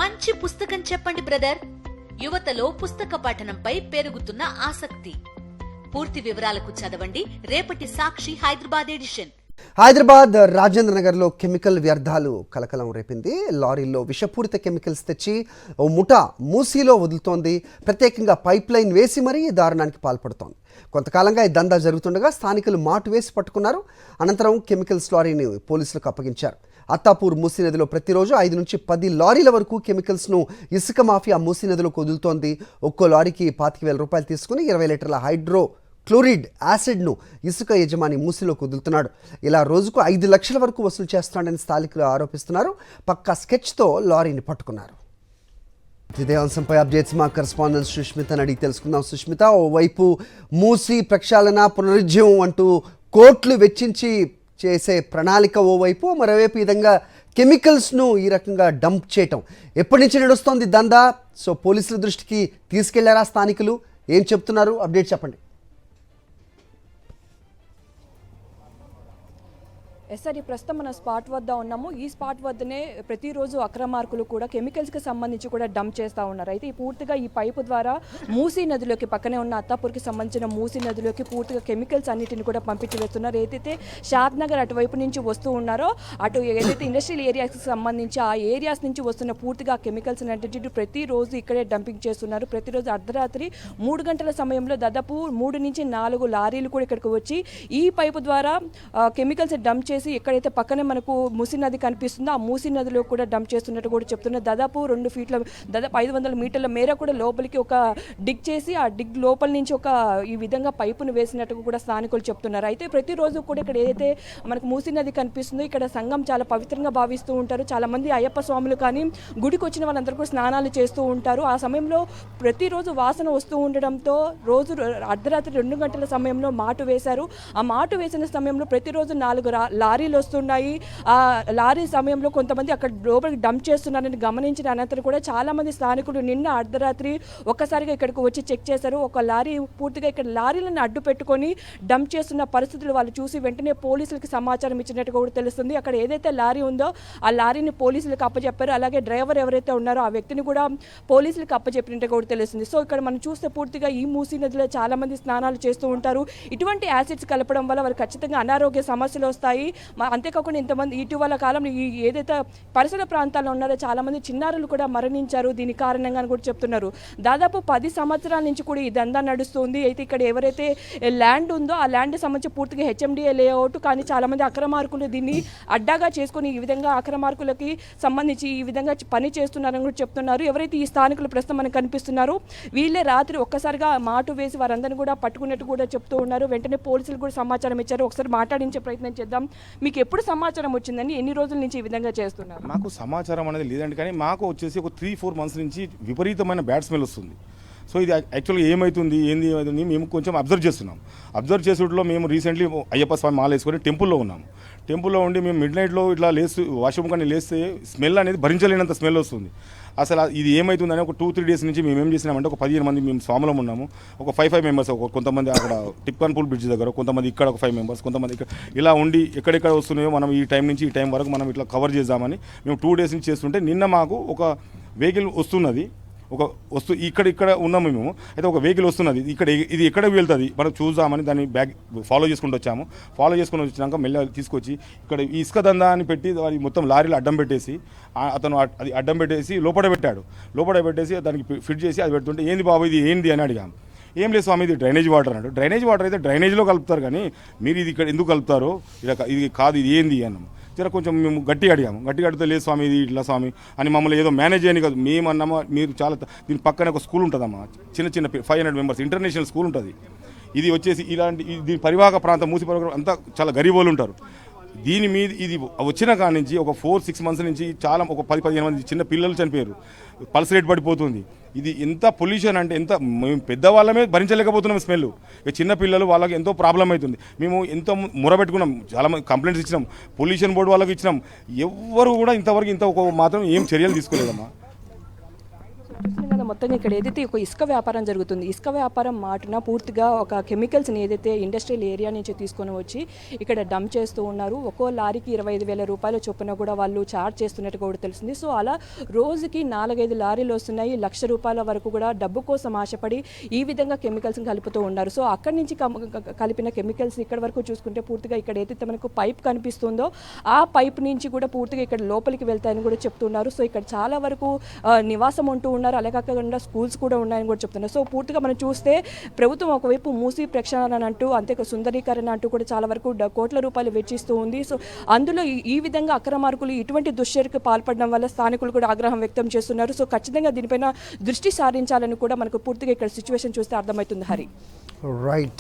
మంచి పుస్తకం చెప్పండి బ్రదర్. యువతలో పుస్తక పఠనంపై పెరుగుతున్న ఆసక్తి. పూర్తి వివరాలకు చదవండి రేపటి సాక్షి హైదరాబాద్ ఎడిషన్. హైదరాబాద్ రాజేంద్ర నగర్లో కెమికల్ వ్యర్థాలు కలకలం రేపింది. లారీల్లో విషపూరిత కెమికల్స్ తెచ్చి ఓ ముఠా మూసీలో వదులుతోంది. ప్రత్యేకంగా పైప్ లైన్ వేసి మరీ దారుణానికి పాల్పడుతోంది. కొంతకాలంగా ఈ దందా జరుగుతుండగా స్థానికులు మాటు వేసి పట్టుకున్నారు. అనంతరం కెమికల్స్ లారీని పోలీసులకు అప్పగించారు. అత్తాపూర్ మూసీ నదిలో ప్రతిరోజు 5 నుంచి 10 లారీల వరకు కెమికల్స్ను ఇసుక మాఫియా మూసీ నదిలోకి వదులుతోంది. ఒక్కో లారీకి 25,000 రూపాయలు తీసుకుని 20 లీటర్ల హైడ్రో క్లోరిడ్ యాసిడ్ను ఇసుక యజమాని మూసీలోకి వదులుతున్నాడు. ఇలా రోజుకు 5 లక్షల వరకు వసూలు చేస్తున్నాడని స్థానికులు ఆరోపిస్తున్నారు. పక్కా స్కెచ్తో లారీని పట్టుకున్నారు. ఇదే అంశంపై అప్డేట్స్ మా కరెస్పాండెంట్ సుష్మితని అడిగి తెలుసుకుందాం. సుష్మిత, ఓవైపు మూసీ ప్రక్షాళన పునరుజ్జీవం అంటూ కోట్లు వెచ్చించి చేసే ప్రణాళిక ఓవైపు, మరోవైపు ఈ విధంగా కెమికల్స్ను ఈ రకంగా డంప్ చేయటం ఎప్పటి నుంచి నడుస్తోంది దందా? సో పోలీసుల దృష్టికి తీసుకెళ్లారా స్థానికులు? ఏం చెప్తున్నారు? అప్డేట్ చెప్పండి. ఎస్ఆర్, ప్రస్తుతం మనం స్పాట్ వద్ద ఉన్నాము. ఈ స్పాట్ వద్దనే ప్రతిరోజు అక్రమార్కులు కూడా కెమికల్స్కి సంబంధించి కూడా డంప్ చేస్తూ ఉన్నారు. అయితే పూర్తిగా ఈ పైపు ద్వారా మూసీ నదిలోకి, పక్కనే ఉన్న అత్తాపూర్కి సంబంధించిన మూసీ నదిలోకి పూర్తిగా కెమికల్స్ అన్నిటిని కూడా పంపించి వేస్తున్నారు. ఏదైతే షాద్ నగర్ అటువైపు నుంచి వస్తూ ఉన్నారో, అటు ఏదైతే ఇండస్ట్రియల్ ఏరియాస్కి సంబంధించి ఆ ఏరియాస్ నుంచి వస్తున్న పూర్తిగా కెమికల్స్ అన్నింటినీ ప్రతిరోజు ఇక్కడే డంపింగ్ చేస్తున్నారు. ప్రతిరోజు అర్ధరాత్రి 3 గంటల సమయంలో దాదాపు 3 నుంచి 4 లారీలు కూడా ఇక్కడికి వచ్చి ఈ పైపు ద్వారా కెమికల్స్ డంప్ చేసి ఎక్కడైతే పక్కనే మనకు మూసీ నది కనిపిస్తుందో ఆ మూసీ నదిలో కూడా డంప్ చేస్తున్నట్టు కూడా చెప్తున్నారు. దాదాపు 2 ఫీట్ల, దాదాపు 500 మీటర్ల మేర కూడా లోపలికి ఒక డిగ్ చేసి ఆ డిగ్ లోపల నుంచి ఒక ఈ విధంగా పైపును వేసినట్టు కూడా స్థానికులు చెప్తున్నారు. అయితే ప్రతిరోజు కూడా ఇక్కడ ఏదైతే మనకు మూసీ నది కనిపిస్తుందో ఇక్కడ సంఘం చాలా పవిత్రంగా భావిస్తూ ఉంటారు. చాలా మంది అయ్యప్ప స్వాములు కానీ గుడికి వచ్చిన వాళ్ళందరూ కూడా స్నానాలు చేస్తూ ఉంటారు. ఆ సమయంలో ప్రతిరోజు వాసన వస్తూ ఉండడంతో రోజు అర్ధరాత్రి 2 గంటల సమయంలో మాటు వేశారు. ఆ మాటు వేసిన సమయంలో ప్రతిరోజు 4 లారీలు వస్తున్నాయి. ఆ లారీ సమయంలో కొంతమంది అక్కడ లోపలికి డంప్ చేస్తున్నారని గమనించిన అనంతరం కూడా చాలా మంది స్థానికులు నిన్న అర్ధరాత్రి ఒక్కసారిగా ఇక్కడికి వచ్చి చెక్ చేశారు. ఒక లారీ పూర్తిగా ఇక్కడ లారీలను అడ్డు పెట్టుకొని డంప్ చేస్తున్న పరిస్థితులు వాళ్ళు చూసి వెంటనే పోలీసులకి సమాచారం ఇచ్చినట్టు కూడా తెలుస్తుంది. అక్కడ ఏదైతే లారీ ఉందో ఆ లారీని పోలీసులకు అప్పచెప్పారు. అలాగే డ్రైవర్ ఎవరైతే ఉన్నారో ఆ వ్యక్తిని కూడా పోలీసులకు అప్పచెప్పినట్టు కూడా తెలుస్తుంది. సో ఇక్కడ మనం చూస్తే పూర్తిగా ఈ మూసీ నదిలో చాలా మంది స్నానాలు చేస్తూ ఉంటారు. ఇటువంటి యాసిడ్స్ కలపడం వల్ల వారికి ఖచ్చితంగా అనారోగ్య సమస్యలు వస్తాయి. అంతేకాకుండా ఇంతమంది ఇటీవల కాలంలో ఈ ఏదైతే పరిసర ప్రాంతాల్లో ఉన్నారో చాలా మంది చిన్నారులు కూడా మరణించారు దీని కారణంగా కూడా చెప్తున్నారు. దాదాపు 10 సంవత్సరాల నుంచి కూడా ఈ దందా నడుస్తుంది. అయితే ఇక్కడ ఎవరైతే ల్యాండ్ ఉందో ఆ ల్యాండ్ సంబంధించి పూర్తిగా హెచ్ఎండిఏ లేఅవుట్, కానీ చాలా మంది అక్రమార్కులు దీన్ని అడ్డాగా చేసుకుని ఈ విధంగా అక్రమార్కులకి సంబంధించి ఈ విధంగా పని చేస్తున్నారని కూడా చెప్తున్నారు. ఎవరైతే ఈ స్థానికులు ప్రస్తుతం మనకు కనిపిస్తున్నారు వీళ్ళే రాత్రి ఒక్కసారిగా మాటు వేసి వారందరినీ కూడా పట్టుకున్నట్టు కూడా చెప్తూ ఉన్నారు. వెంటనే పోలీసులు కూడా సమాచారం ఇచ్చారు. ఒకసారి మాట్లాడించే ప్రయత్నం చేద్దాం. మీకు ఎప్పుడు సమాచారం వచ్చిందని, ఎన్ని రోజుల నుంచి ఈ విధంగా చేస్తున్నారు? మాకు సమాచారం అనేది లేదండి, కానీ మాకు వచ్చేసి ఒక 3-4 మంత్స్ నుంచి విపరీతమైన బ్యాడ్ స్మెల్ వస్తుంది. సో ఇది యాక్చువల్గా ఏమవుతుంది ఏంది అవుతుంది మేము కొంచెం అబ్జర్వ్ చేస్తున్నాం. అబ్జర్వ్ చేసేట్లో మేము రీసెంట్లీ అయ్యప్ప స్వామి మాల వేసుకొని టెంపుల్లో ఉన్నాము. టెంపుల్లో ఉండి మేము మిడ్ నైట్లో ఇట్లా వాష్రూమ్ కానీ లేస్తే స్మెల్ అనేది భరించలేనంత స్మెల్ వస్తుంది. అసలు ఇది ఏమవుతుందని ఒక 2-3 డేస్ నుంచి మేము ఏం చేసినామంటే ఒక 15 మంది మేము స్వాములం ఉన్నాము. ఒక 5 మెంబర్స్, కొంతమంది అక్కడ టిప్కాన్ పూల్ బ్రిడ్జ్ దగ్గర, కొంతమంది ఇక్కడ ఒక 5 మెంబర్స్, కొంతమంది ఇక్కడ ఇలా ఉండి ఎక్కడెక్కడ వస్తున్నాయో మనం ఈ టైం నుంచి ఈ టైం వరకు మనం ఇట్లా కవర్ చేద్దామని మేము 2 డేస్ నుంచి చేస్తుంటే నిన్న మాకు ఒక వెహికల్ వస్తున్నది. ఇక్కడ ఉన్నాము మేము. అయితే ఒక వెహికల్ వస్తున్నది, ఇది ఎక్కడికి వెళ్తుంది మనం చూద్దామని దాన్ని ఫాలో చేసుకుంటూ వచ్చాము. ఫాలో చేసుకుని వచ్చినాక మెల్లగా తీసుకొచ్చి ఇక్కడ ఇసుక దందా అని పెట్టి అది మొత్తం లారీలు అడ్డం పెట్టేసి అతను అది అడ్డం పెట్టేసి లోపల పెట్టేసి దానికి ఫిట్ చేసి అది పెడుతుంటే ఏంది బాబు ఇది ఏంది అని అడిగాము. ఏం లేదు స్వామి ఇది డ్రైనేజ్ వాటర్ అన్నాడు. డ్రైనేజ్ వాటర్ అయితే డ్రైనేజ్లో కలుపుతారు, కానీ మీరు ఇది ఇక్కడ ఎందుకు కలుపుతారో ఇది కాదు, ఇది ఏంది అన్నాము. జర కొంచెం మేము గట్టిగా అడిగాము. గట్టిగా అడిగితే లేదు స్వామి ఇది ఇట్లా స్వామి అని మమ్మల్ని ఏదో మేనేజ్ చేయని కాదు. మేము అన్నామా మీరు చాలా దీని పక్కనే ఒక స్కూల్ ఉంటుందమ్మా, చిన్న 500 మెంబర్స్ ఇంటర్నేషనల్ స్కూల్ ఉంటుంది. ఇది వచ్చేసి ఇలాంటి దీని పరివాహక ప్రాంతం మూసి పరివాహక అంతా చాలా గరీబోళ్ళు ఉంటారు. దీని మీద ఇది వచ్చిన కాడి నుంచి ఒక 4-6 మంత్స్ నుంచి చాలా ఒక 10-15 మంది చిన్న పిల్లలు చనిపోయారు. పల్స్ రేట్ పడిపోతుంది. ఇది ఎంత పొల్యూషన్ అంటే ఎంత మేము పెద్దవాళ్ళమే భరించలేకపోతున్నాం స్మెల్. ఇక చిన్న పిల్లలు వాళ్ళకి ఎంతో ప్రాబ్లం అవుతుంది. మేము ఎంతో మొరబెట్టుకున్నాం, చాలా మంది కంప్లైంట్స్ ఇచ్చినాం, పొల్యూషన్ బోర్డు వాళ్ళకి ఇచ్చినాం. ఎవ్వరు కూడా ఇంతవరకు మాత్రం ఏం చర్యలు తీసుకోలేదమ్మా. మొత్తంగా ఇక్కడ ఏదైతే ఒక ఇసుక వ్యాపారం జరుగుతుంది, ఇసుక వ్యాపారం మాటున పూర్తిగా ఒక కెమికల్స్ని ఏదైతే ఇండస్ట్రియల్ ఏరియా నుంచి తీసుకొని వచ్చి ఇక్కడ డంప్ చేస్తూ ఉన్నారు. ఒక్కో లారీకి 25,000 రూపాయల చొప్పున కూడా వాళ్ళు ఛార్జ్ చేస్తున్నట్టు కూడా తెలిసింది. సో అలా రోజుకి 4-5 లారీలు వస్తున్నాయి. ₹1,00,000 వరకు కూడా డబ్బు కోసం ఆశపడి ఈ విధంగా కెమికల్స్ని కలుపుతూ ఉన్నారు. సో అక్కడి నుంచి కలిపిన కెమికల్స్ ఇక్కడ వరకు చూసుకుంటే పూర్తిగా ఇక్కడ ఏదైతే మనకు పైప్ కనిపిస్తుందో ఆ పైప్ నుంచి కూడా పూర్తిగా ఇక్కడ లోపలికి వెళ్తాయని కూడా చెప్తున్నారు. సో ఇక్కడ చాలా వరకు నివాసం ఉంటూ ఉన్నారు. అలాగే కాకుండా స్కూల్స్ కూడా ఉన్నాయని కూడా చెప్తున్నారు. సో పూర్తిగా మనం చూస్తే ప్రభుత్వం ఒకవైపు మూసీ ప్రక్షాళన అంటూ అంతే సుందరీకరణ అంటూ కూడా చాలా వరకు కోట్ల రూపాయలు వెచ్చిస్తూ ఉంది. సో అందులో ఈ విధంగా అక్రమార్కులు ఇటువంటి దుశ్చర్యకు పాల్పడడం వల్ల స్థానికులు కూడా ఆగ్రహం వ్యక్తం చేస్తున్నారు. సో ఖచ్చితంగా దీనిపైన దృష్టి సారించాలని కూడా మనకు పూర్తిగా ఇక్కడ సిచ్యువేషన్ చూస్తే అర్థమవుతుంది. హరి రైట్.